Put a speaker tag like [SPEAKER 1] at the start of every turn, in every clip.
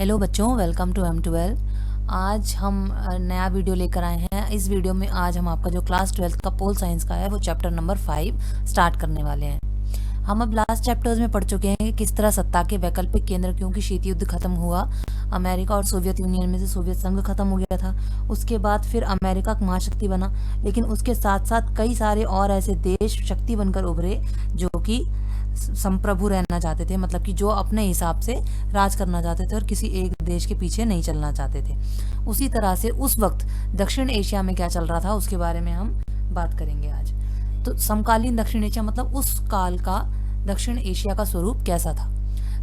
[SPEAKER 1] Hello बच्चों, welcome to M12। आज हम नया वीडियो लेकर आए हैं। इस वीडियो में आज हम आपका जो क्लास 12th का पोल साइंस का है वो चैप्टर नंबर 5 स्टार्ट करने वाले हैं। हम अब लास्ट चैप्टर्स में पढ़ चुके हैं कि किस तरह सत्ता के वैकल्पिक केंद्र, क्योंकि शीत युद्ध खत्म हुआ, अमेरिका और सोवियत यूनियन में से सोवियत संघ खत्म हो गया था। उसके बाद फिर अमेरिका महाशक्ति बना, लेकिन उसके साथ साथ कई सारे और ऐसे देश शक्ति बनकर उभरे जो कि संप्रभु रहना चाहते थे, मतलब कि जो अपने हिसाब से राज करना चाहते थे और किसी एक देश के पीछे नहीं चलना चाहते थे। उसी तरह से उस वक्त दक्षिण एशिया में क्या चल रहा था उसके बारे में हम बात करेंगे आज। तो समकालीन दक्षिण एशिया मतलब उस काल का दक्षिण एशिया का स्वरूप कैसा था।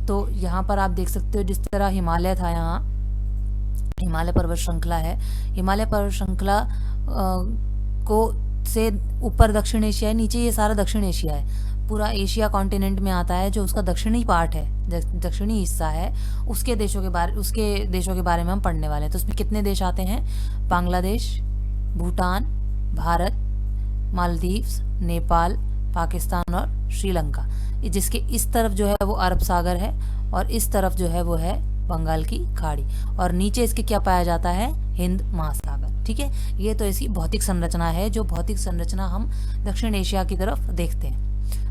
[SPEAKER 1] तो यहाँ पर आप देख सकते हो, जिस तरह हिमालय था, यहाँ हिमालय पर्वत श्रृंखला है। हिमालय पर्वत श्रृंखला को से ऊपर दक्षिण एशिया है, नीचे ये सारा दक्षिण एशिया है। पूरा एशिया कॉन्टिनेंट में आता है, जो उसका दक्षिणी पार्ट है, दक्षिणी हिस्सा है। उसके देशों के बारे में हम पढ़ने वाले हैं। तो उसमें कितने देश आते हैं? बांग्लादेश, भूटान, भारत, मालदीव्स, नेपाल, पाकिस्तान और श्रीलंका। जिसके इस तरफ जो है वो अरब सागर है और इस तरफ जो है वो है बंगाल की खाड़ी, और नीचे इसके क्या पाया जाता है? हिंद महासागर। ठीक है, ये तो इसकी भौतिक संरचना है, जो भौतिक संरचना हम दक्षिण एशिया की तरफ देखते हैं।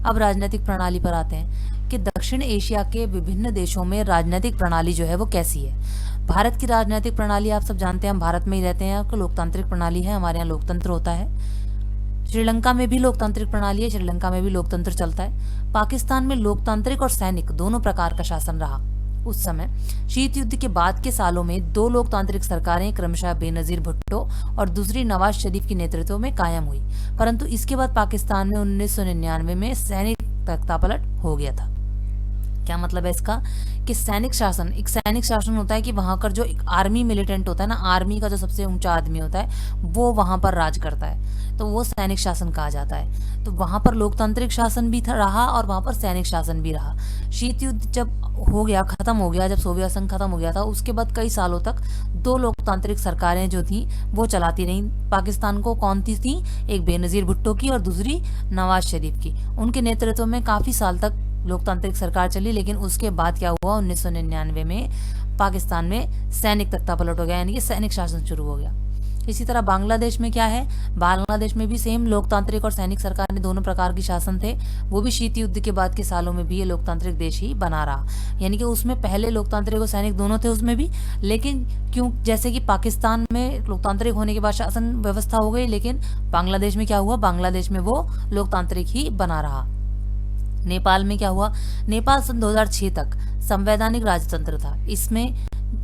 [SPEAKER 1] अब राजनीतिक प्रणाली पर आते हैं कि दक्षिण एशिया के विभिन्न देशों में राजनीतिक प्रणाली जो है वो कैसी है। भारत की राजनीतिक प्रणाली आप सब जानते हैं, हम भारत में ही रहते हैं, आपको लोकतांत्रिक प्रणाली है, हमारे यहाँ लोकतंत्र होता है। श्रीलंका में भी लोकतांत्रिक प्रणाली है, श्रीलंका में भी लोकतंत्र चलता है। पाकिस्तान में लोकतांत्रिक और सैनिक दोनों प्रकार का शासन रहा। उस समय शीत युद्ध के बाद के सालों में दो लोकतांत्रिक सरकारें क्रमशः बेनजीर भुट्टो और दूसरी नवाज शरीफ के नेतृत्व में कायम हुई, परंतु इसके बाद पाकिस्तान में 1999 में सैनिक तख्तापलट हो गया था। क्या मतलब है इसका? कि सैनिक शासन होता है कि वहां का जो एक आर्मी मिलिटेंट होता है ना, आर्मी का जो सबसे ऊंचा आदमी होता है वो वहां पर राज करता है, तो वो सैनिक शासन कहा जाता है। तो वहां पर लोकतांत्रिक शासन भी रहा और वहां पर सैनिक शासन भी रहा। शीत युद्ध जब खत्म हो गया, जब सोवियत संघ खत्म हो गया था, उसके बाद कई सालों तक दो लोकतांत्रिक सरकारें जो थी वो चलाती रहीं पाकिस्तान को। कौन थी? एक बेनजीर भुट्टो की और दूसरी नवाज शरीफ की। उनके नेतृत्व में काफी साल तक लोकतांत्रिक सरकार चली, लेकिन उसके बाद क्या हुआ? 1999 में पाकिस्तान में सैनिक तख्तापलट हो गया, यानी कि सैनिक शासन शुरू हो गया। इसी तरह बांग्लादेश में क्या है? बांग्लादेश में भी सेम लोकतांत्रिक और सैनिक सरकार ने दोनों प्रकार की शासन थे। वो भी शीत युद्ध के बाद के सालों में भी ये लोकतांत्रिक देश ही बना रहा, यानी कि उसमें पहले लोकतांत्रिक और सैनिक दोनों थे उसमें भी, लेकिन क्यों, जैसे कि पाकिस्तान में लोकतांत्रिक होने के बाद शासन व्यवस्था हो गई, लेकिन बांग्लादेश में क्या हुआ? बांग्लादेश में वो लोकतांत्रिक ही बना रहा। नेपाल में क्या हुआ? नेपाल सन 2006 तक संवैधानिक राजतंत्र था। इसमें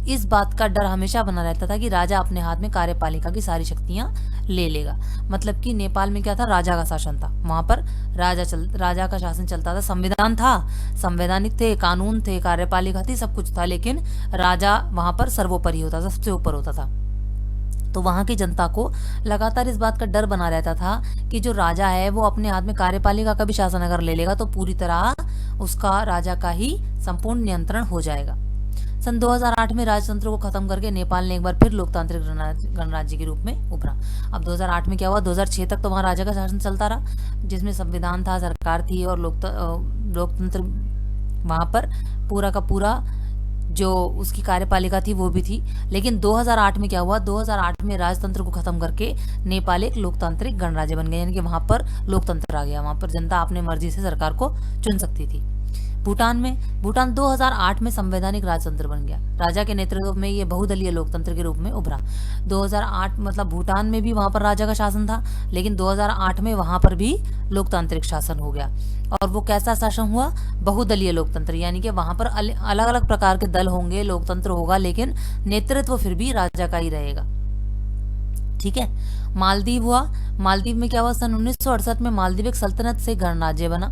[SPEAKER 1] इस बात का डर हमेशा बना रहता था कि राजा अपने हाथ में कार्यपालिका की सारी शक्तियां ले लेगा। मतलब कि नेपाल में क्या था? राजा का शासन था, वहां पर राजा का शासन चलता था। संविधान था, संवैधानिक थे, कानून थे, कार्यपालिका थी, सब कुछ था, लेकिन राजा वहां पर सर्वोपरि होता था, सबसे ऊपर होता था। तो वहां की जनता को लगातार इस बात का डर बना रहता था कि जो राजा है वो अपने हाथ में कार्यपालिका का भी शासन अगर ले लेगा तो पूरी तरह उसका राजा का ही संपूर्ण नियंत्रण हो जाएगा। सन 2008 में राजतंत्र को खत्म करके नेपाल ने एक बार फिर लोकतांत्रिक गणराज्य के रूप में उभरा। अब 2008 में क्या हुआ? 2006 तक तो वहां राजा का शासन चलता रहा, जिसमें संविधान था, सरकार थी और लोकतंत्र वहां पर पूरा का पूरा जो उसकी कार्यपालिका थी वो भी थी। लेकिन 2008 में क्या हुआ? 2008 में राजतंत्र को खत्म करके नेपाल एक लोकतांत्रिक गणराज्य बन गया, यानी कि वहां पर लोकतंत्र आ गया, वहां पर जनता अपने मर्जी से सरकार को चुन सकती थी। भूटान 2008 में संवैधानिक राजतंत्र बन गया, राजा के नेतृत्व में ये बहुदलीय लोकतंत्र के रूप में उभरा। 2008 मतलब भूटान में भी वहां पर राजा का शासन था, लेकिन 2008 में वहां पर भी लोकतांत्रिक शासन हो गया। और वो कैसा शासन हुआ? बहुदलीय लोकतंत्र, यानी कि वहां पर अलग अलग प्रकार के दल होंगे, लोकतंत्र होगा, लेकिन नेतृत्व फिर भी राजा का ही रहेगा। ठीक है। मालदीव हुआ। मालदीव में क्या हुआ? सन 1968 में मालदीव एक सल्तनत से गणराज्य बना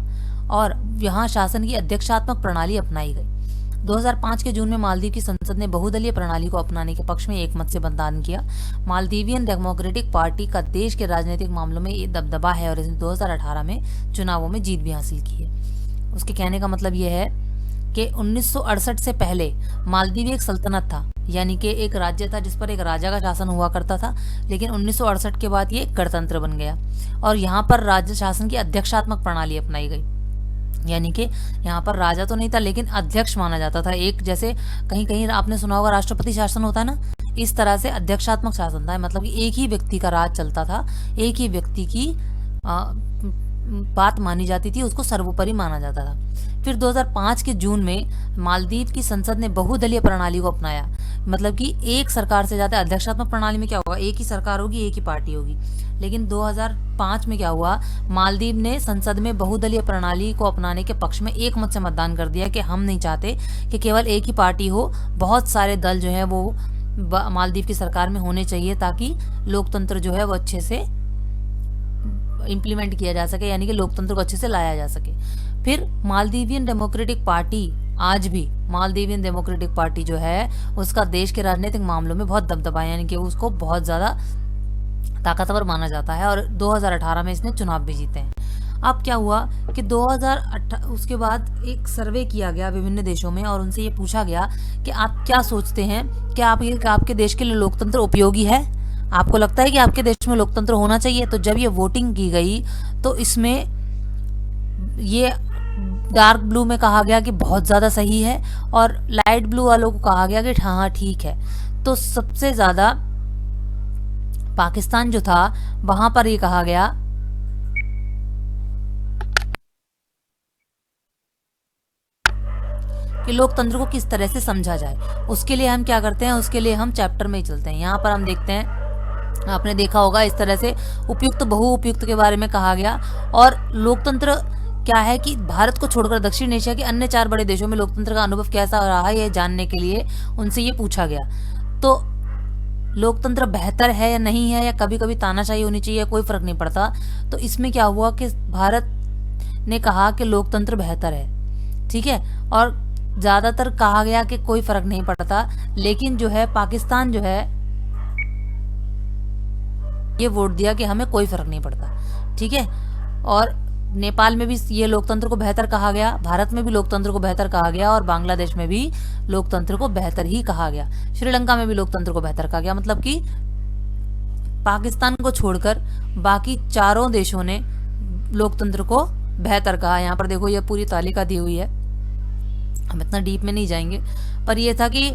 [SPEAKER 1] और यहाँ शासन की अध्यक्षात्मक प्रणाली अपनाई गई। 2005 के जून में मालदीव की संसद ने बहुदलीय प्रणाली को अपनाने के पक्ष में एक मत से मतदान किया। मालदीवियन डेमोक्रेटिक पार्टी का देश के राजनीतिक मामलों में ये दबदबा है और इसने 2018 में चुनावों में जीत भी हासिल की है। उसके कहने का मतलब ये है कि 1968 से पहले मालदीव एक सल्तनत था, यानी कि एक राज्य था जिस पर एक राजा का शासन हुआ करता था, लेकिन 1968 के बाद ये गणतंत्र बन गया और यहाँ पर राज्य शासन की अध्यक्षात्मक प्रणाली अपनाई गई। यानी कि यहाँ पर राजा तो नहीं था लेकिन अध्यक्ष माना जाता था। एक जैसे कहीं कहीं आपने सुना होगा राष्ट्रपति शासन होता है ना, इस तरह से अध्यक्षात्मक शासन था, मतलब कि एक ही व्यक्ति का राज चलता था, एक ही व्यक्ति की बात मानी जाती थी, उसको सर्वोपरि माना जाता था। फिर 2005 के जून में मालदीव की संसद ने बहुदलीय प्रणाली को अपनाया, मतलब कि एक सरकार से ज्यादा। अध्यक्षात्मक प्रणाली में क्या होगा, एक ही सरकार होगी, एक ही पार्टी होगी। लेकिन 2005 में क्या हुआ, मालदीव ने संसद में बहुदलीय प्रणाली को अपनाने के पक्ष में एक मत से मतदान कर दिया कि हम नहीं चाहते कि केवल एक ही पार्टी हो, बहुत सारे दल जो है वो मालदीव की सरकार में होने चाहिए, ताकि लोकतंत्र जो है वो अच्छे से इम्प्लीमेंट किया जा सके, यानी कि लोकतंत्र को अच्छे से लाया जा सके। फिर मालदीवियन डेमोक्रेटिक पार्टी, आज भी मालदीवियन डेमोक्रेटिक पार्टी जो है उसका देश के राजनीतिक मामलों में बहुत दबदबा है, यानी कि उसको बहुत ज़्यादा ताकतवर माना जाता है, और 2018 में इसने चुनाव भी जीते हैं। अब क्या हुआ कि 2008 उसके बाद एक सर्वे किया गया विभिन्न देशों में, और उनसे ये पूछा गया कि आप क्या सोचते हैं कि आपके देश के लिए लोकतंत्र उपयोगी है, आपको लगता है कि आपके देश में लोकतंत्र होना चाहिए। तो जब ये वोटिंग की गई तो इसमें ये डार्क ब्लू में कहा गया कि बहुत ज़्यादा सही है, और लाइट ब्लू वालों को कहा गया कि हाँ ठीक है। तो सबसे ज़्यादा पाकिस्तान जो था वहां पर ये कहा गया कि लोकतंत्र को किस तरह से समझा जाए। उसके लिए हम क्या करते हैं, उसके लिए हम चैप्टर में ही चलते हैं। यहाँ पर हम देखते हैं, आपने देखा होगा इस तरह से उपयुक्त बहु उपयुक्त के बारे में कहा गया। और लोकतंत्र क्या है कि भारत को छोड़कर दक्षिण एशिया के अन्य 4 बड़े देशों में लोकतंत्र का अनुभव कैसा रहा है, यह जानने के लिए उनसे ये पूछा गया। तो लोकतंत्र बेहतर है या नहीं है, या कभी कभी तानाशाही होनी चाहिए, कोई फर्क नहीं पड़ता। तो इसमें क्या हुआ कि भारत ने कहा कि लोकतंत्र बेहतर है, ठीक है, और ज्यादातर कहा गया कि कोई फर्क नहीं पड़ता। लेकिन जो है पाकिस्तान जो है ये वोट दिया कि हमें कोई फर्क नहीं पड़ता, ठीक है। और नेपाल में भी ये लोकतंत्र को बेहतर कहा गया, भारत में भी लोकतंत्र को बेहतर कहा गया, और बांग्लादेश में भी लोकतंत्र को बेहतर ही कहा गया, श्रीलंका में भी लोकतंत्र को बेहतर कहा गया। मतलब कि पाकिस्तान को छोड़कर बाकी चारों देशों ने लोकतंत्र को बेहतर कहा। यहाँ पर देखो ये पूरी तालिका दी हुई है, हम इतना डीप में नहीं जाएंगे, पर यह था कि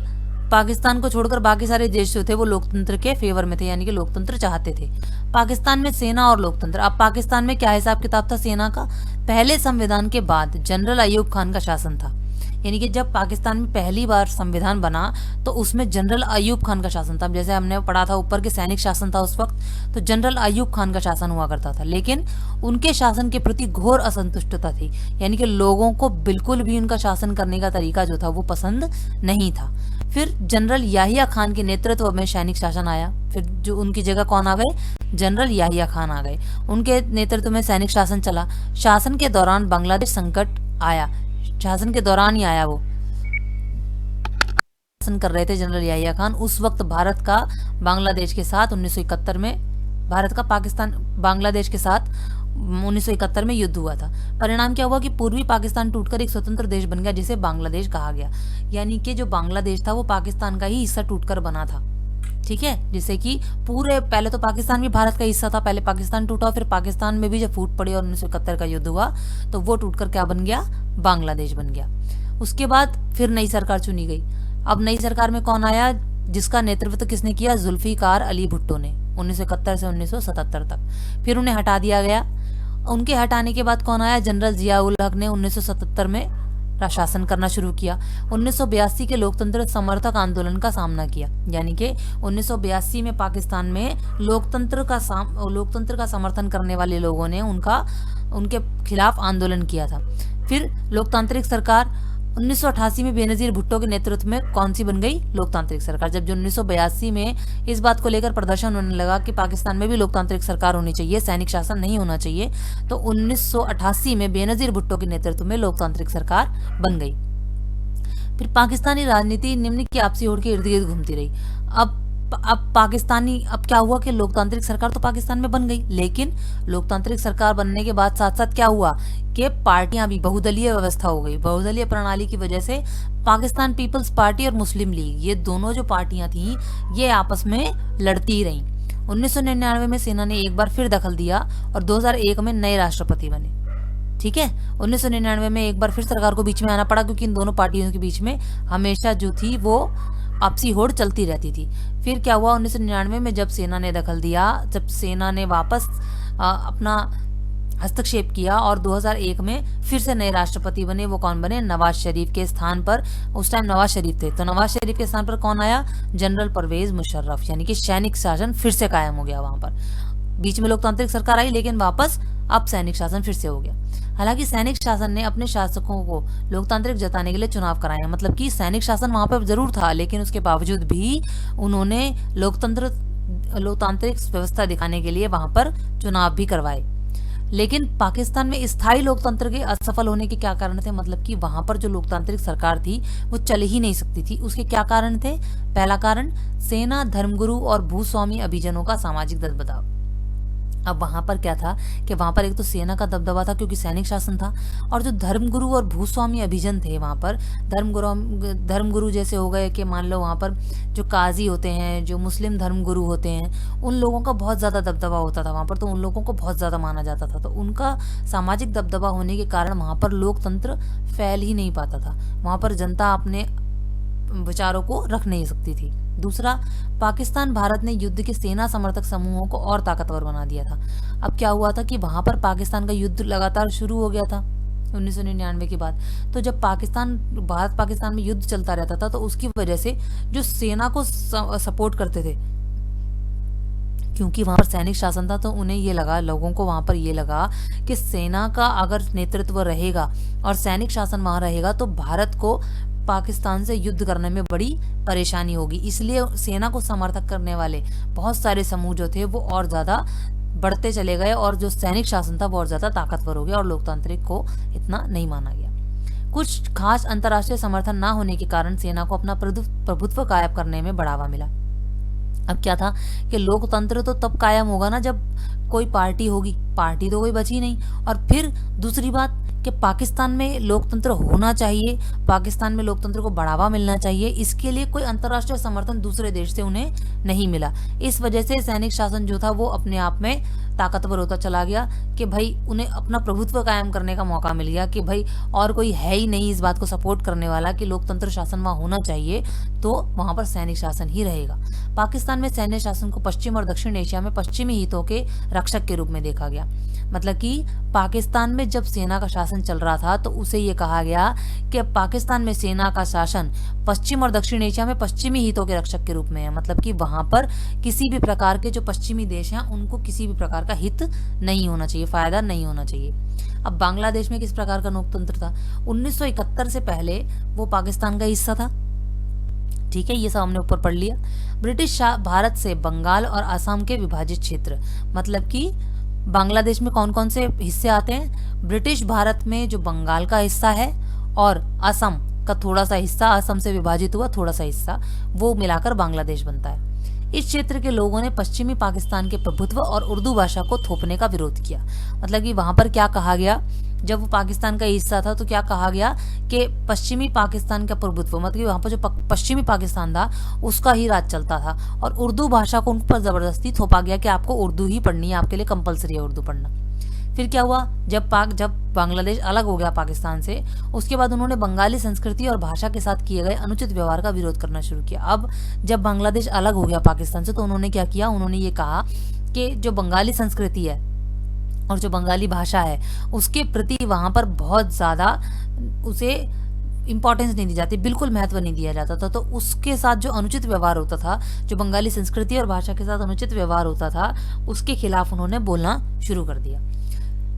[SPEAKER 1] पाकिस्तान को छोड़कर बाकी सारे देश जो थे वो लोकतंत्र के फेवर में थे, यानी कि लोकतंत्र चाहते थे। पाकिस्तान में सेना और लोकतंत्र, अब पाकिस्तान में क्या हिसाब किताब था सेना का, पहले संविधान के बाद जनरल अयूब खान का शासन था, यानी कि जब पाकिस्तान में पहली बार संविधान बना तो उसमें जनरल अयूब खान का शासन था। जैसे हमने पढ़ा था ऊपर के सैनिक शासन था उस वक्त, तो जनरल अयूब खान का शासन हुआ करता था। लेकिन उनके शासन के प्रति घोर असंतुष्टता थी, यानी कि लोगों को बिल्कुल भी उनका शासन करने का तरीका जो था वो पसंद नहीं था। फिर जनरल याहिया खान के नेतृत्व में सैनिक शासन आया, फिर जो उनकी जगह कौन आ गए, जनरल याहिया खान आ गए, उनके नेतृत्व में सैनिक शासन चला। शासन के दौरान बांग्लादेश संकट आया, शासन के दौरान ही आया, वो शासन कर रहे थे जनरल याहिया खान। उस वक्त भारत का बांग्लादेश के साथ 1971 में, भारत का पाकिस्तान बांग्लादेश के साथ 1971 में युद्ध हुआ था। परिणाम क्या हुआ कि पूर्वी पाकिस्तान टूटकर एक स्वतंत्र देश बन गया जिसे बांग्लादेश कहा गया, यानी कि जो बांग्लादेश था वो पाकिस्तान का ही हिस्सा टूटकर बना था, ठीक है। जिससे कि पूरे, पहले तो पाकिस्तान भी भारत का हिस्सा था, पहले पाकिस्तान टूटा, फिर पाकिस्तान में भी जब फूट पड़ी और 1971 का युद्ध हुआ तो वो टूटकर क्या बन गया, बांग्लादेश बन गया। उसके बाद फिर नई सरकार चुनी गई। अब नई सरकार में कौन आया, जिसका नेतृत्व किसने किया, जुल्फिकार अली भुट्टो ने, 1971 से 1977 तक। फिर उन्हें हटा दिया गया। उनके हटाने के बाद कौन आया, जनरल जियाउल हक ने 1977 में शासन करना शुरू किया। 1982 के लोकतंत्र समर्थक आंदोलन का सामना किया, यानी कि 1982 में पाकिस्तान में लोकतंत्र का समर्थन करने वाले लोगों ने उनके खिलाफ आंदोलन किया था। फिर लोकतांत्रिक सरकार 1988 में बेनजीर भुट्टो के नेतृत्व में कौन सी बन गई, लोकतांत्रिक सरकार। जब 1982 में इस बात को लेकर प्रदर्शन होने लगा कि पाकिस्तान में भी लोकतांत्रिक सरकार होनी चाहिए, सैनिक शासन नहीं होना चाहिए, तो 1988 में बेनजीर भुट्टो के नेतृत्व में लोकतांत्रिक सरकार बन गई। फिर पाकिस्तानी राजनीति निम्न की आपसी होड़ के इर्द गिर्द घूमती रही। अब क्या हुआ कि लोकतांत्रिक सरकार तो पाकिस्तान में बन गई, लेकिन लोकतांत्रिक सरकार बनने के बाद साथ साथ क्या हुआ कि पार्टियां भी, बहुदलीय व्यवस्था हो गई। बहुदलीय प्रणाली की वजह से पाकिस्तान पीपल्स पार्टी और मुस्लिम लीग, ये दोनों जो पार्टियां थी ये आपस में लड़ती रहीं। 1999 में सेना ने एक बार फिर दखल दिया और 2001 में नए राष्ट्रपति बने। ठीक है। 1999 में एक बार फिर सरकार को बीच में आना पड़ा, क्योंकि इन दोनों पार्टियों के बीच में हमेशा जो थी वो आपसी होड़ चलती रहती थी। फिर क्या हुआ, 1999 में जब सेना ने दखल दिया, जब सेना ने वापस अपना हस्तक्षेप किया और 2001 में फिर से नए राष्ट्रपति बने। वो कौन बने? नवाज शरीफ के स्थान पर, उस टाइम नवाज शरीफ थे, तो नवाज शरीफ के स्थान पर कौन आया? जनरल परवेज मुशर्रफ, यानी कि सैनिक शासन फिर से कायम हो गया वहां पर। बीच में लोकतांत्रिक सरकार आई, लेकिन वापस अब सैनिक शासन फिर से हो गया। हालांकि सैनिक शासन ने अपने शासकों को लोकतांत्रिक जताने के लिए चुनाव कराया, मतलब कि सैनिक शासन वहां पर जरूर था, लेकिन उसके बावजूद भी उन्होंने लोकतांत्रिक व्यवस्था दिखाने के लिए वहां पर चुनाव भी करवाए। लेकिन पाकिस्तान में स्थायी लोकतंत्र के असफल होने के क्या कारण थे? मतलब कि वहां पर जो लोकतांत्रिक सरकार थी वो चल ही नहीं सकती थी। उसके क्या कारण थे? पहला कारण, सेना, धर्मगुरु और भूस्वामी अभिजनों का सामाजिक दबदबा। अब वहां पर क्या था कि वहां पर एक तो सेना का दबदबा था, क्योंकि सैनिक शासन था, और जो धर्मगुरु और भूस्वामी अभिजन थे वहां पर, धर्मगुरु जैसे हो गए कि मान लो वहां पर जो काजी होते हैं, जो मुस्लिम धर्मगुरु होते हैं, उन लोगों का बहुत ज्यादा दबदबा होता था वहां पर, तो उन लोगों को बहुत ज्यादा माना जाता था। तो उनका सामाजिक दबदबा होने के कारण वहां पर लोकतंत्र फैल ही नहीं पाता था, वहां पर जनता अपने विचारों को रख नहीं सकती थी। दूसरा, पाकिस्तान भारत ने युद्ध के सेना समर्थक समूहों को और ताकतवर बना दिया था। अब क्या हुआ था कि वहां पर पाकिस्तान का युद्ध लगातार शुरू हो गया था 1999 के बाद। तो जब भारत पाकिस्तान में युद्ध चलता रहता था, तो उसकी वजह से जो सेना को सपोर्ट करते थे, क्योंकि वहां पर सैनिक शासन था, तो उन्हें ये लगा, लोगों को वहां पर ये लगा कि सेना का अगर नेतृत्व रहेगा और सैनिक शासन वहां रहेगा तो भारत को पाकिस्तान से युद्ध करने में बड़ी परेशानी होगी। इसलिए सेना को समर्थक करने वाले बहुत सारे समूह जो थे वो और ज्यादा बढ़ते चले गए, और जो सैनिक शासन था वो और ज्यादा ताकतवर हो गया, और लोकतांत्रिक को इतना नहीं माना गया। कुछ खास अंतर्राष्ट्रीय समर्थन ना होने के कारण सेना को अपना प्रभुत्व कायम करने में बढ़ावा मिला। अब क्या था कि लोकतंत्र तो तब कायम होगा ना जब कोई पार्टी होगी, पार्टी तो कोई बची नहीं। और फिर दूसरी बात कि पाकिस्तान में लोकतंत्र होना चाहिए, पाकिस्तान में लोकतंत्र को बढ़ावा मिलना चाहिए, इसके लिए कोई अंतर्राष्ट्रीय समर्थन दूसरे देश से उन्हें नहीं मिला। इस वजह से सैनिक शासन जो था वो अपने आप में ताकतवर होता चला गया कि भाई उन्हें अपना प्रभुत्व कायम करने का मौका मिल गया कि भाई और कोई है ही नहीं इस बात को सपोर्ट करने वाला कि लोकतंत्र शासन वहां होना चाहिए, तो वहां पर सैनिक शासन ही रहेगा। पाकिस्तान में सैन्य शासन को पश्चिम और दक्षिण एशिया में पश्चिमी हितों के रक्षक के रूप में देखा गया। मतलब कि पाकिस्तान में जब सेना का शासन चल रहा था तो उसे ये कहा गया कि पाकिस्तान में सेना का शासन पश्चिम और दक्षिण एशिया में पश्चिमी हितों के रक्षक के रूप में है। मतलब कि वहां पर किसी भी प्रकार के जो पश्चिमी देश हैं उनको किसी भी प्रकार का हित नहीं होना चाहिए, फायदा नहीं होना चाहिए। अब बांग्लादेश में किस प्रकार का लोकतंत्र था? 1971 से पहले वो पाकिस्तान का हिस्सा था, ठीक है, ये सब हमने ऊपर पढ़ लिया। ब्रिटिश भारत से बंगाल और असम के विभाजित क्षेत्र, मतलब कि बांग्लादेश में कौन कौन से हिस्से आते हैं? ब्रिटिश भारत में जो बंगाल का हिस्सा है और असम का थोड़ा सा हिस्सा, असम से विभाजित हुआ थोड़ा सा हिस्सा, वो मिलाकर बांग्लादेश बनता है। इस क्षेत्र के लोगों ने पश्चिमी पाकिस्तान के प्रभुत्व और उर्दू भाषा को थोपने का विरोध किया। मतलब कि वहां पर क्या कहा गया, जब वो पाकिस्तान का हिस्सा था तो क्या कहा गया कि पश्चिमी पाकिस्तान का प्रभुत्व, मतलब कि वहां पर जो पश्चिमी पाकिस्तान था उसका ही राज चलता था, और उर्दू भाषा को उन पर जबरदस्ती थोपा गया कि आपको उर्दू ही पढ़नी है, आपके लिए कंपलसरी है उर्दू पढ़ना। फिर क्या हुआ, जब बांग्लादेश अलग हो गया पाकिस्तान से, उसके बाद उन्होंने बंगाली संस्कृति और भाषा के साथ किए गए अनुचित व्यवहार का विरोध करना शुरू किया। अब जब बांग्लादेश अलग हो गया पाकिस्तान से तो उन्होंने क्या किया, उन्होंने ये कहा कि जो बंगाली संस्कृति है और जो बंगाली भाषा है उसके प्रति वहां पर बहुत ज्यादा उसे इंपॉर्टेंस नहीं दी जाती, बिल्कुल महत्व नहीं दिया जाता था। तो उसके साथ जो अनुचित व्यवहार होता था, जो बंगाली संस्कृति और भाषा के साथ अनुचित व्यवहार होता था, उसके खिलाफ उन्होंने बोलना शुरू कर दिया।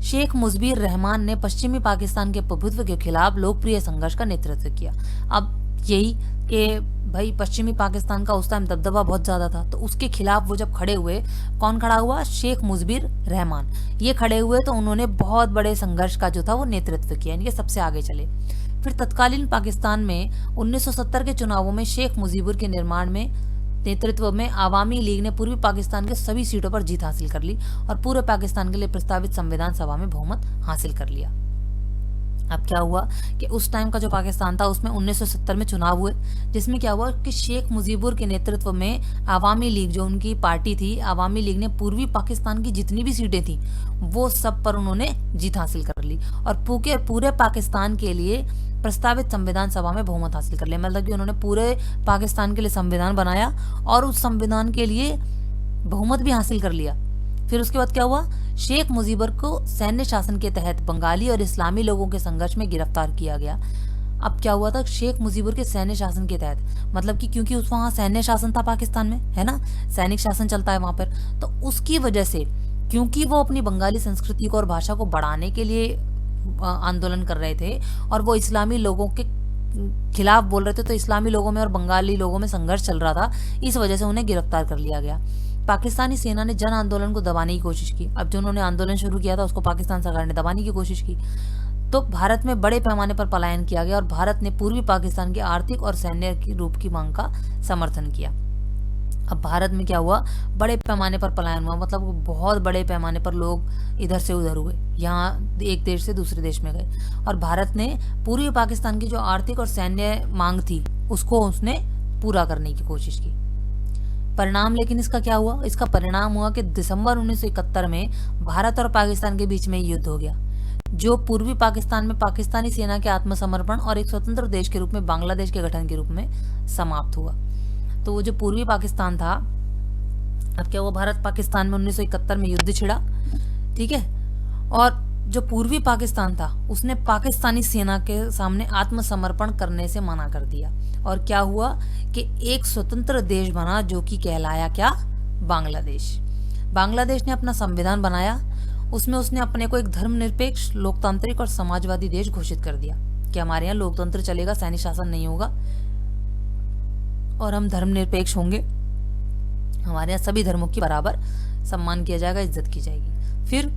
[SPEAKER 1] शेख मुजबिर रहमान ने पश्चिमी पाकिस्तान के प्रभुत्व के खिलाफ लोकप्रिय संघर्ष का नेतृत्व किया। अब यही कि भाई पश्चिमी पाकिस्तान का उस टाइम दबदबा बहुत ज्यादा था, तो उसके खिलाफ वो जब खड़े हुए, कौन खड़ा हुआ? शेख मुजबिर रहमान। ये खड़े हुए तो उन्होंने बहुत बड़े संघर्ष का जो था वो नेतृत्व किया, इनके सबसे आगे चले। फिर तत्कालीन पाकिस्तान में 1970 के चुनावों में शेख मुजीबुर के नेतृत्व में आवामी लीग ने पूर्वी पाकिस्तान के सभी सीटों पर जीत हासिल कर ली और पूरे पाकिस्तान के लिए प्रस्तावित संविधान सभा में बहुमत हासिल कर लिया। अब क्या हुआ कि उस टाइम का जो पाकिस्तान था उसमें 1970 में चुनाव हुए, जिसमें क्या हुआ कि शेख मुजीबुर के नेतृत्व में आवामी लीग, जो उनकी पार्टी थी, आवामी लीग ने पूर्वी पाकिस्तान की जितनी भी सीटें थी वो सब पर उन्होंने जीत हासिल कर ली और पूरे पाकिस्तान के लिए प्रस्तावित संविधान सभा में बहुमत हासिल कर लिया। मतलब कि उन्होंने पूरे पाकिस्तान के लिए संविधान बनाया और उस संविधान के लिए बहुमत भी हासिल कर लिया। फिर उसके बाद क्या हुआ, शेख मुजीबर को सैन्य शासन के तहत बंगाली और इस्लामी लोगों के संघर्ष में गिरफ्तार किया गया। अब क्या हुआ था, शेख मुजीबर के सैन्य शासन के तहत, मतलब कि क्योंकि उस वहाँ सैन्य शासन था पाकिस्तान में, है ना, सैनिक शासन चलता है वहां पर, तो उसकी वजह से क्योंकि वो अपनी बंगाली संस्कृति को और भाषा को बढ़ाने के लिए आंदोलन कर रहे थे और वो इस्लामी लोगों के खिलाफ बोल रहे थे, तो इस्लामी लोगों में और बंगाली लोगों में संघर्ष चल रहा था, इस वजह से उन्हें गिरफ्तार कर लिया गया। पाकिस्तानी सेना ने जन आंदोलन को दबाने की कोशिश की। अब जो उन्होंने आंदोलन शुरू किया था उसको पाकिस्तान सरकार ने दबाने की कोशिश की, तो भारत में बड़े पैमाने पर पलायन किया गया और भारत ने पूर्वी पाकिस्तान की आर्थिक और सैन्य की रूप की मांग का समर्थन किया। अब भारत में क्या हुआ, बड़े पैमाने पर पलायन हुआ, मतलब बहुत बड़े पैमाने पर लोग इधर से उधर हुए, यहाँ एक देश से दूसरे देश में गए और भारत ने पूर्वी पाकिस्तान की जो आर्थिक और सैन्य मांग थी उसको उसने पूरा करने की कोशिश की। परिणाम लेकिन इसका क्या हुआ, इसका परिणाम हुआ कि दिसंबर 1971 में भारत और पाकिस्तान के बीच में युद्ध हो गया, जो पूर्वी पाकिस्तान में पाकिस्तानी सेना के आत्मसमर्पण और एक स्वतंत्र देश के रूप में बांग्लादेश के गठन के रूप में समाप्त हुआ। तो वो जो पूर्वी पाकिस्तान था, अब क्या हुआ, भारत पाकिस्तान में 1971 में युद्ध छिड़ा, ठीक है, और जो पूर्वी पाकिस्तान था उसने पाकिस्तानी सेना के सामने आत्मसमर्पण करने से मना कर दिया और क्या हुआ कि एक स्वतंत्र देश बना जो कि कहलाया क्या, बांग्लादेश। बांग्लादेश ने अपना संविधान बनाया, उसमें उसने अपने को एक धर्मनिरपेक्ष, लोकतांत्रिक और समाजवादी देश घोषित कर दिया कि हमारे यहाँ लोकतंत्र चलेगा, सैनिक शासन नहीं होगा और हम धर्मनिरपेक्ष होंगे, हमारे यहाँ सभी धर्मों की बराबर सम्मान किया जाएगा, इज्जत की जाएगी। फिर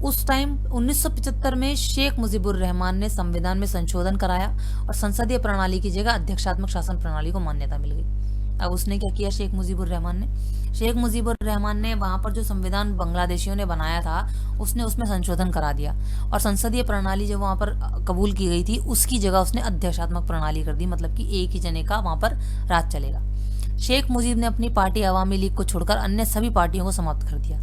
[SPEAKER 1] उस टाइम 1975 में शेख मुजीबुर रहमान ने संविधान में संशोधन कराया और संसदीय प्रणाली की जगह अध्यक्षात्मक शासन प्रणाली को मान्यता मिल गई। अब उसने क्या किया, शेख मुजीबुर रहमान ने वहां पर जो संविधान बांग्लादेशियों ने बनाया था उसने उसमें संशोधन करा दिया और संसदीय प्रणाली जो वहां पर कबूल की गई थी उसकी जगह उसने अध्यक्षात्मक प्रणाली कर दी, मतलब कि एक ही जने का वहां पर राज चलेगा। शेख मुजीब ने अपनी पार्टी आवामी लीग को छोड़कर अन्य सभी पार्टियों को समाप्त कर दिया,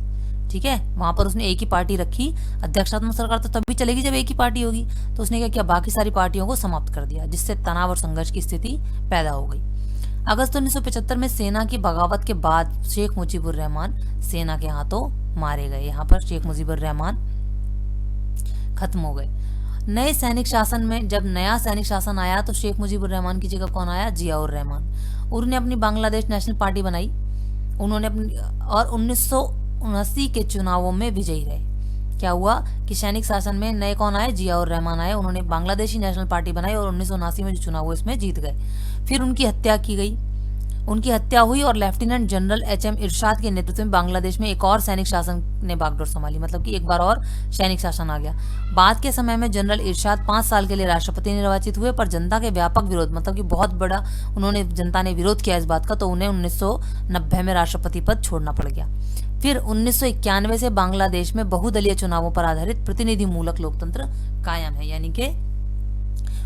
[SPEAKER 1] ठीक है, वहां पर उसने एक ही पार्टी रखी। अध्यक्षात्मक सरकार तो तभी चलेगी जब एक ही पार्टी होगी, तो उसने क्या किया, बाकी सारी पार्टियों को समाप्त कर दिया, जिससे तनाव और संघर्ष की स्थिति पैदा हो गई। अगस्त 1975 में सेना की बगावत के बाद शेख मुजीबुर रहमान सेना के हाथों मारे गए। यहाँ पर शेख मुजीबुर रहमान खत्म हो गए। नए सैनिक शासन में जब नया सैनिक शासन आया तो शेख मुजीबुर रहमान की जगह कौन आया, जियाउर रहमान। उन्होंने अपनी बांग्लादेश नेशनल पार्टी बनाई, उन्होंने अपनी और 1979 के चुनावों में विजयी रहे। क्या हुआ कि सैनिक शासन में नए कौन आए, जियाउर रहमान आए, उन्होंने बांग्लादेशी नेशनल पार्टी बनाई और 1979 में जो चुनाव हुए इसमें जीत गए। फिर उनकी हत्या की गई, उनकी हत्या हुई और लेफ्टिनेंट जनरल एच.एम. इरशाद के नेतृत्व में बांग्लादेश में एक और सैनिक शासन ने बागडोर संभाली, मतलब कि एक बार और सैनिक शासन आ गया। बाद के समय में जनरल इरशाद 5 साल के लिए राष्ट्रपति निर्वाचित हुए, पर जनता के व्यापक विरोध, मतलब कि बहुत बड़ा उन्होंने जनता ने विरोध किया इस बात का, तो उन्हें 1990 में राष्ट्रपति पद छोड़ना पड़ गया। फिर 1991 से बांग्लादेश में बहुदलीय चुनावों पर आधारित प्रतिनिधि मूलक लोकतंत्र कायम है, यानी कि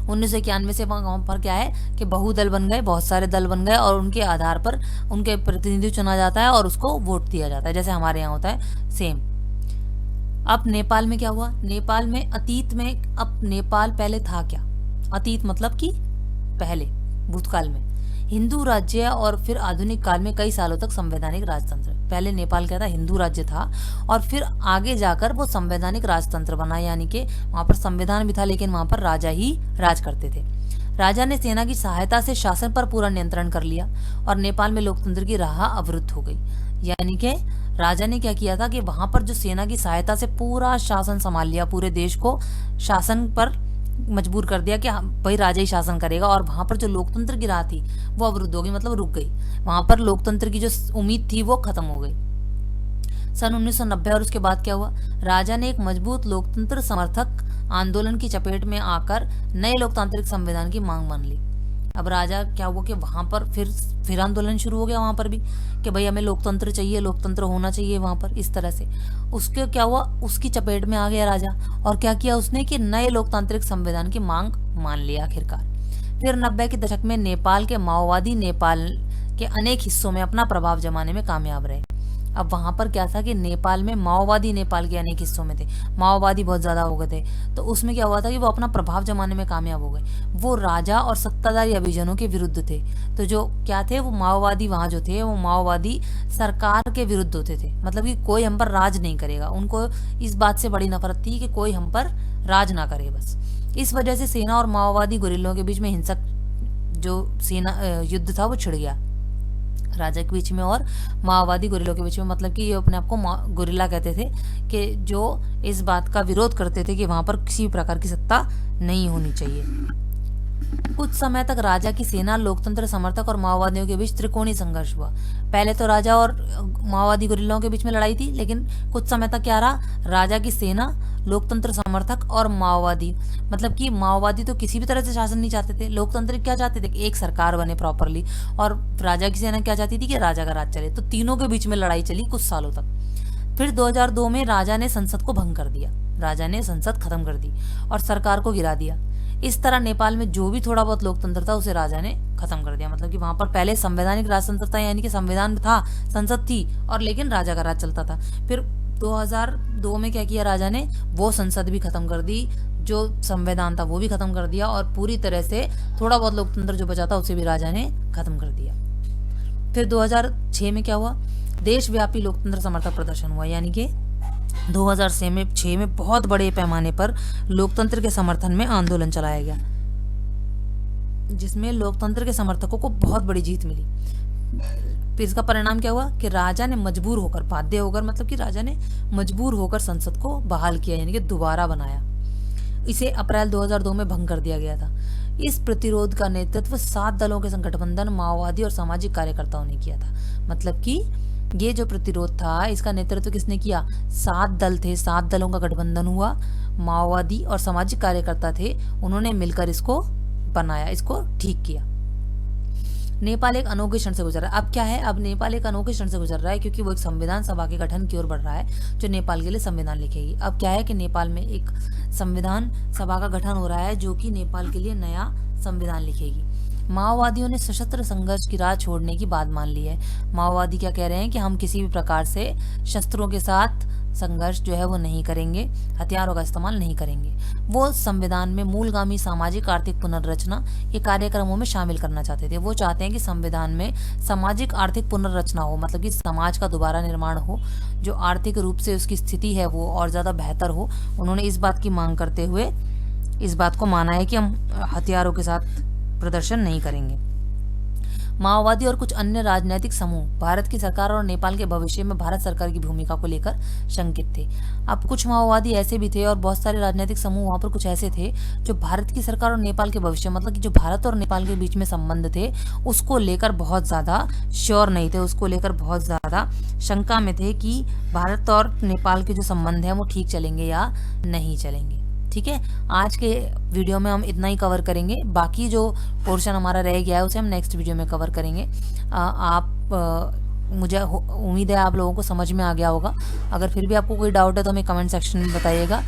[SPEAKER 1] 1991 से वहां पर क्या है कि बहुदल बन गए, बहुत सारे दल बन गए और उनके आधार पर उनके प्रतिनिधि चुना जाता है और उसको वोट दिया जाता है, जैसे हमारे यहाँ होता है सेम। अब नेपाल में क्या हुआ, नेपाल में अतीत में, अब नेपाल पहले था क्या, अतीत मतलब कि पहले भूतकाल में हिंदू राज्य और फिर आधुनिक काल में कई सालों तक संवैधानिक राजतंत्र। पहले नेपाल क्या था, हिंदू राज्य था और फिर आगे जाकर वो संवैधानिक राजतंत्र बना, यानी कि वहां पर संविधान भी था लेकिन वहां पर राजा ही राज करते थे। राजा ने सेना की सहायता से शासन पर पूरा नियंत्रण कर लिया और नेपाल में लोकतंत्र की राह अवरुद्ध हो गई। यानी कि राजा ने क्या किया था कि वहां पर जो सेना की सहायता से पूरा शासन संभाल लिया, पूरे देश को शासन पर मजबूर कर दिया कि भाई राजा ही शासन करेगा, और वहां पर जो लोकतंत्र की राह थी वो अवरुद्ध हो गई, मतलब रुक गई। वहां पर लोकतंत्र की जो उम्मीद थी वो खत्म हो गई। सन 1990 और उसके बाद क्या हुआ, राजा ने एक मजबूत लोकतंत्र समर्थक आंदोलन की चपेट में आकर नए लोकतांत्रिक संविधान की मांग मान ली। अब राजा क्या हुआ कि वहाँ पर फिर आंदोलन शुरू हो गया वहाँ पर भी कि भाई हमें लोकतंत्र चाहिए, लोकतंत्र होना चाहिए वहाँ पर, इस तरह से। उसके क्या हुआ, उसकी चपेट में आ गया राजा, और क्या किया उसने कि नए लोकतांत्रिक संविधान की मांग मान लिया आखिरकार। फिर 90 के दशक में नेपाल के माओवादी नेपाल के अनेक हिस्सों में अपना प्रभाव जमाने में कामयाब रहे। अब वहां पर क्या था कि नेपाल में माओवादी नेपाल के अनेक हिस्सों में थे, माओवादी बहुत ज्यादा हो गए थे, तो उसमें क्या हुआ था कि वो अपना प्रभाव जमाने में कामयाब हो गए। वो राजा और सत्ताधारी अभिजनों के विरुद्ध थे। तो जो क्या थे, वो माओवादी वहां जो थे वो माओवादी सरकार के विरुद्ध होते थे, मतलब कि कोई हम पर राज नहीं करेगा। उनको इस बात से बड़ी नफरत थी कि कोई हम पर राज ना करे बस। इस वजह से सेना और माओवादी गुरिल्लों के बीच में हिंसक जो सेना युद्ध था वो छिड़ गया राजा के बीच में और माओवादी गुरिल्लों के बीच में। मतलब कि ये अपने आप को गुरिल्ला कहते थे कि जो इस बात का विरोध करते थे कि वहां पर किसी प्रकार की सत्ता नहीं होनी चाहिए। कुछ समय तक राजा की सेना, लोकतंत्र समर्थक और माओवादियों के बीच त्रिकोणीय संघर्ष हुआ। पहले तो राजा और माओवादी गुरिल्लों के बीच में लड़ाई थी, लेकिन कुछ समय तक क्या रहा, राजा की सेना, लोकतंत्र समर्थक और माओवादी। मतलब कि माओवादी तो किसी भी तरह से शासन नहीं चाहते थे, लोकतंत्र क्या चाहते थे कि एक सरकार बने प्रॉपरली, और राजा की सेना क्या चाहती थी कि राजा का राज चले। तो तीनों के बीच में लड़ाई चली कुछ सालों तक। फिर 2002 में राजा ने संसद को भंग कर दिया, राजा ने संसद खत्म कर दी और सरकार को गिरा दिया। इस तरह नेपाल में जो भी थोड़ा बहुत लोकतंत्र था उसे राजा ने खत्म कर दिया। मतलब कि वहां पर पहले संवैधानिक राजतंत्र था, यानी कि संविधान था, संसद थी, और लेकिन राजा का राज चलता था। फिर 2002 में क्या किया राजा ने, वो संसद भी खत्म कर दी, जो संविधान था वो भी खत्म कर दिया, और पूरी तरह से थोड़ा बहुत लोकतंत्र जो बचा था उसे भी राजा ने खत्म कर दिया। फिर 2006 में क्या हुआ, देशव्यापी लोकतंत्र समर्थक प्रदर्शन हुआ, यानी कि 2006 में बहुत बड़े पैमाने पर लोकतंत्र के समर्थन में आंदोलन चलाया गया, जिसमें लोकतंत्र के समर्थकों को बहुत बड़ी जीत मिली। फिर इसका परिणाम क्या हुआ कि राजा ने मजबूर होकर, बाध्य होकर, मतलब कि राजा ने मजबूर होकर संसद को बहाल किया, यानी कि दोबारा बनाया। इसे अप्रैल 2002 में भंग कर दिया गया था। इस प्रतिरोध का नेतृत्व 7 दलों के गठबंधन, माओवादी और सामाजिक कार्यकर्ताओं ने किया था। मतलब कि ये जो प्रतिरोध था इसका नेतृत्व किसने किया, 7 दल थे, 7 दलों का गठबंधन हुआ, माओवादी और सामाजिक कार्यकर्ता थे, उन्होंने मिलकर इसको बनाया, इसको ठीक किया। नेपाल एक अनोखे क्षण से गुजर रहा है। अब क्या है, अब नेपाल एक अनोखे क्षण से गुजर रहा है, क्योंकि वो एक संविधान सभा के गठन की ओर बढ़ रहा है, जो नेपाल के लिए संविधान लिखेगी। अब क्या है कि नेपाल में एक संविधान सभा का गठन हो रहा है, जो कि नेपाल के लिए नया संविधान लिखेगी। माओवादियों ने सशस्त्र संघर्ष की राह छोड़ने की बात मान ली है। माओवादी क्या कह रहे हैं कि हम किसी भी प्रकार से शस्त्रों के साथ संघर्ष जो है वो नहीं करेंगे, हथियारों का इस्तेमाल नहीं करेंगे। वो संविधान में मूलगामी सामाजिक आर्थिक पुनर्रचना के कार्यक्रमों में शामिल करना चाहते थे। वो चाहते हैं कि संविधान में सामाजिक आर्थिक पुनर्रचना हो, मतलब कि समाज का दोबारा निर्माण हो, जो आर्थिक रूप से उसकी स्थिति है वो और ज़्यादा बेहतर हो। उन्होंने इस बात की मांग करते हुए इस बात को माना है कि हम हथियारों के साथ प्रदर्शन नहीं करेंगे। माओवादी और कुछ अन्य राजनीतिक समूह भारत की सरकार और नेपाल के भविष्य में भारत सरकार की भूमिका को लेकर शंकित थे। अब कुछ माओवादी ऐसे भी थे और बहुत सारे राजनीतिक समूह वहां पर कुछ ऐसे थे जो भारत की सरकार और नेपाल के भविष्य, मतलब कि जो भारत और नेपाल के बीच में संबंध थे उसको लेकर बहुत ज्यादा श्योर नहीं थे, उसको लेकर बहुत ज्यादा शंका में थे कि भारत और नेपाल के जो संबंध है वो ठीक चलेंगे या नहीं चलेंगे। ठीक है, आज के वीडियो में हम इतना ही कवर करेंगे, बाकी जो पोर्शन हमारा रह गया है उसे हम नेक्स्ट वीडियो में कवर करेंगे। मुझे उम्मीद है आप लोगों को समझ में आ गया होगा। अगर फिर भी आपको कोई डाउट है तो हमें कमेंट सेक्शन में बताइएगा।